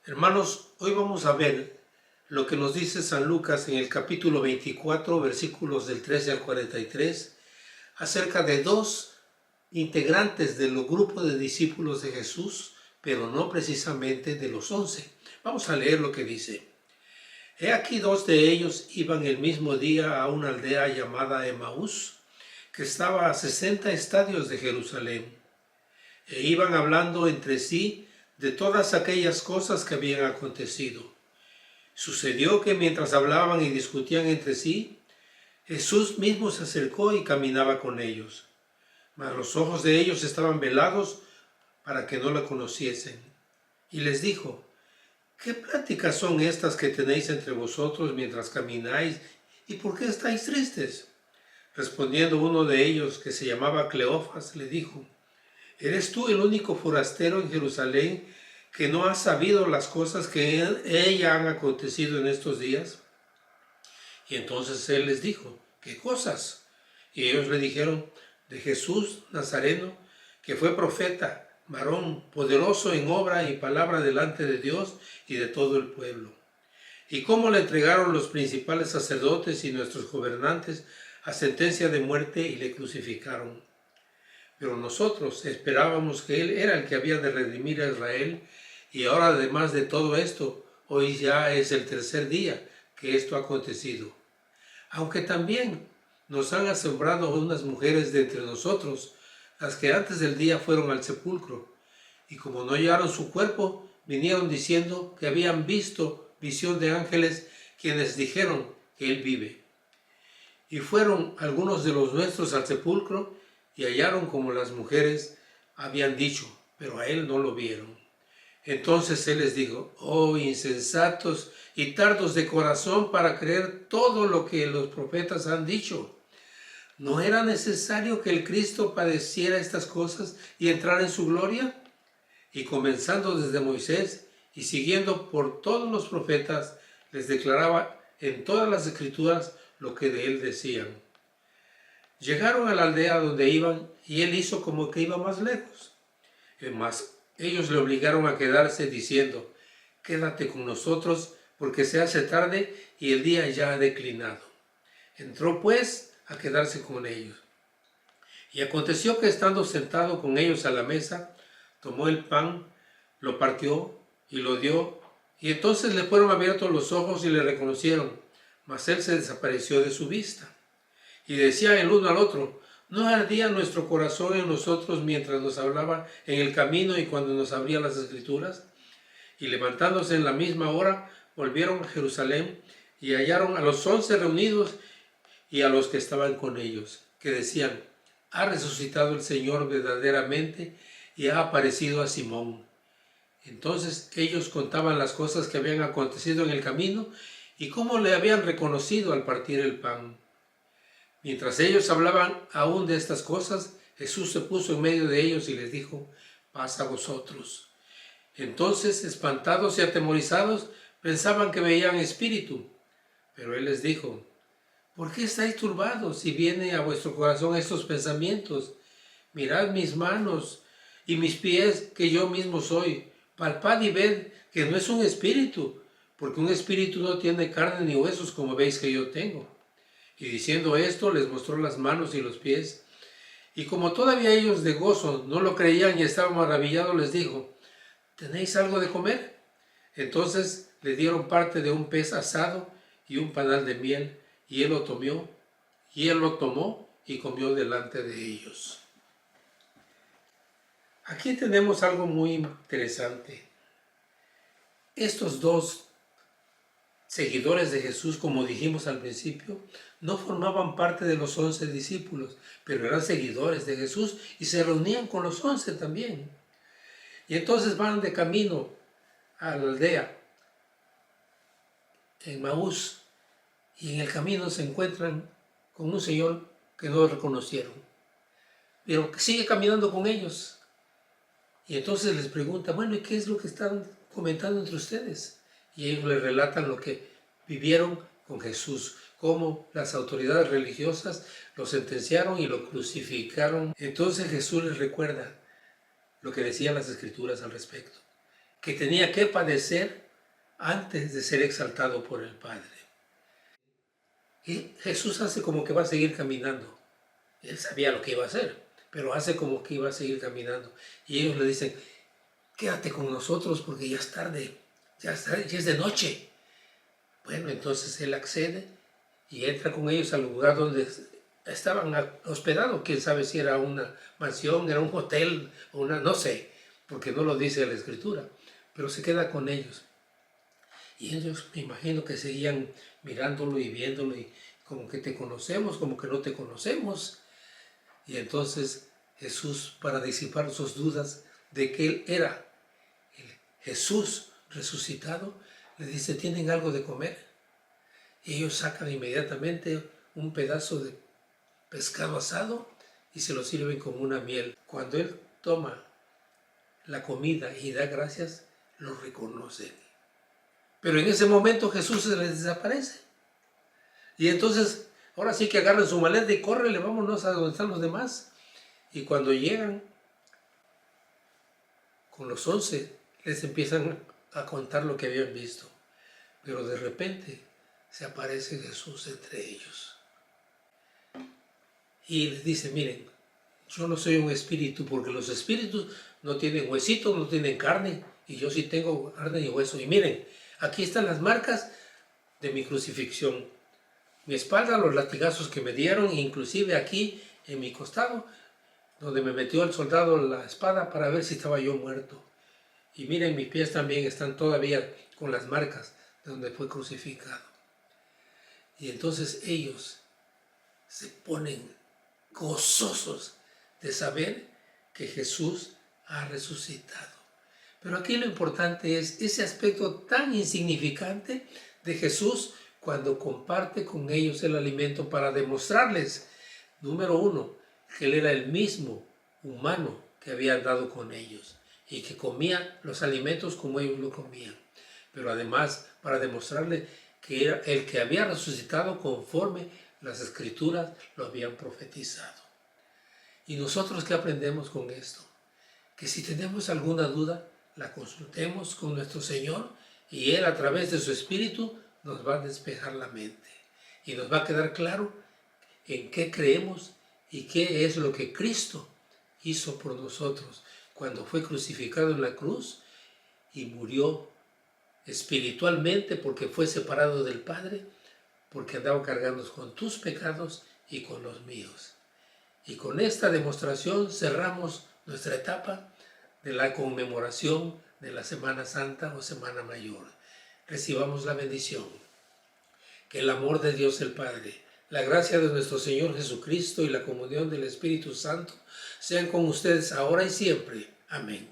Hermanos, hoy vamos a ver lo que nos dice San Lucas en el capítulo 24, versículos del 13 al 43, acerca de dos integrantes del grupo de discípulos de Jesús, pero no precisamente de los 11. Vamos a leer lo que dice. He aquí dos de ellos iban el mismo día a una aldea llamada Emaús, que estaba a 60 estadios de Jerusalén, e iban hablando entre sí de todas aquellas cosas que habían acontecido. Sucedió que mientras hablaban y discutían entre sí, Jesús mismo se acercó y caminaba con ellos, mas los ojos de ellos estaban velados para que no le conociesen. Y les dijo: ¿Qué pláticas son estas que tenéis entre vosotros mientras camináis, y por qué estáis tristes? Respondiendo uno de ellos, que se llamaba Cleofas, le dijo: ¿Eres tú el único forastero en Jerusalén que no has sabido las cosas que ella han acontecido en estos días? Y entonces él les dijo: ¿Qué cosas? Y ellos le dijeron: de Jesús Nazareno, que fue profeta, varón poderoso en obra y palabra delante de Dios y de todo el pueblo. Y cómo le entregaron los principales sacerdotes y nuestros gobernantes a sentencia de muerte y le crucificaron. Pero nosotros esperábamos que Él era el que había de redimir a Israel, y ahora, además de todo esto, hoy ya es el tercer día que esto ha acontecido. Aunque también nos han asombrado unas mujeres de entre nosotros, las que antes del día fueron al sepulcro, y como no hallaron su cuerpo, vinieron diciendo que habían visto visión de ángeles, quienes dijeron que Él vive. Y fueron algunos de los nuestros al sepulcro, y hallaron como las mujeres habían dicho, pero a Él no lo vieron. Entonces Él les dijo: oh insensatos y tardos de corazón para creer todo lo que los profetas han dicho. ¿No era necesario que el Cristo padeciera estas cosas y entrara en su gloria? Y comenzando desde Moisés y siguiendo por todos los profetas, les declaraba en todas las escrituras lo que de Él decían. Llegaron a la aldea donde iban, y Él hizo como que iba más lejos. Mas ellos le obligaron a quedarse, diciendo: quédate con nosotros, porque se hace tarde y el día ya ha declinado. Entró pues a quedarse con ellos. Y aconteció que, estando sentado con ellos a la mesa, tomó el pan, lo partió y lo dio, y entonces le fueron abiertos los ojos y le reconocieron, mas él se desapareció de su vista. Y decía el uno al otro: ¿no ardía nuestro corazón en nosotros mientras nos hablaba en el camino y cuando nos abría las escrituras? Y levantándose en la misma hora, volvieron a Jerusalén y hallaron a los 11 reunidos y a los que estaban con ellos, que decían: ha resucitado el Señor verdaderamente y ha aparecido a Simón. Entonces ellos contaban las cosas que habían acontecido en el camino y cómo le habían reconocido al partir el pan. Mientras ellos hablaban aún de estas cosas, Jesús se puso en medio de ellos y les dijo: paz a vosotros. Entonces, espantados y atemorizados, pensaban que veían espíritu. Pero Él les dijo: ¿por qué estáis turbados y vienen a vuestro corazón estos pensamientos? Mirad mis manos y mis pies, que yo mismo soy. Palpad y ved que no es un espíritu, porque un espíritu no tiene carne ni huesos, como veis que yo tengo. Y diciendo esto, les mostró las manos y los pies. Y como todavía ellos de gozo no lo creían y estaban maravillados, les dijo: ¿tenéis algo de comer? Entonces le dieron parte de un pez asado y un panal de miel, y él lo tomó y comió delante de ellos. Aquí tenemos algo muy interesante. Estos dos seguidores de Jesús, como dijimos al principio, no formaban parte de los 11 discípulos, pero eran seguidores de Jesús y se reunían con los 11 también. Y entonces van de camino a la aldea, en Maús, y en el camino se encuentran con un señor que no reconocieron, pero que sigue caminando con ellos. Y entonces les pregunta: bueno, ¿y qué es lo que están comentando entre ustedes? Y ellos le relatan lo que vivieron con Jesús, cómo las autoridades religiosas lo sentenciaron y lo crucificaron. Entonces Jesús les recuerda lo que decían las Escrituras al respecto, que tenía que padecer antes de ser exaltado por el Padre. Y Jesús hace como que va a seguir caminando. Él sabía lo que iba a hacer, pero hace como que iba a seguir caminando. Y ellos le dicen, quédate con nosotros porque ya es tarde, ya es de noche. Bueno, entonces él accede y entra con ellos al lugar donde estaban hospedados. Quién sabe si era una mansión, era un hotel, no sé, porque no lo dice la Escritura, pero se queda con ellos. Y ellos me imagino que seguían mirándolo y viéndolo y como que te conocemos, como que no te conocemos. Y entonces Jesús, para disipar sus dudas de que él era el Jesús resucitado, le dice, ¿tienen algo de comer? Y ellos sacan inmediatamente un pedazo de pescado asado y se lo sirven con una miel. Cuando él toma la comida y da gracias, lo reconocen. Pero en ese momento Jesús se les desaparece. Y entonces, ahora sí que agarran su maleta y córrele, vámonos a donde están los demás. Y cuando llegan con los 11, les empiezan a contar lo que habían visto. Pero de repente se aparece Jesús entre ellos. Y les dice, miren, yo no soy un espíritu, porque los espíritus no tienen huesitos, no tienen carne, y yo sí tengo carne y hueso. Y miren, aquí están las marcas de mi crucifixión. Mi espalda, los latigazos que me dieron, inclusive aquí en mi costado, donde me metió el soldado la espada para ver si estaba yo muerto. Y miren, mis pies también están todavía con las marcas de donde fue crucificado. Y entonces ellos se ponen gozosos de saber que Jesús ha resucitado. Pero aquí lo importante es ese aspecto tan insignificante de Jesús cuando comparte con ellos el alimento para demostrarles, número uno, que Él era el mismo humano que había andado con ellos y que comía los alimentos como ellos lo comían. Pero además para demostrarle que era el que había resucitado conforme las Escrituras lo habían profetizado. ¿Y nosotros qué aprendemos con esto? Que si tenemos alguna duda, la consultemos con nuestro Señor y Él a través de su Espíritu nos va a despejar la mente y nos va a quedar claro en qué creemos y qué es lo que Cristo hizo por nosotros cuando fue crucificado en la cruz y murió espiritualmente porque fue separado del Padre, porque andaba cargando con tus pecados y con los míos. Y con esta demostración cerramos nuestra etapa de la conmemoración de la Semana Santa o Semana Mayor. Recibamos la bendición. Que el amor de Dios el Padre, la gracia de nuestro Señor Jesucristo y la comunión del Espíritu Santo sean con ustedes ahora y siempre. Amén.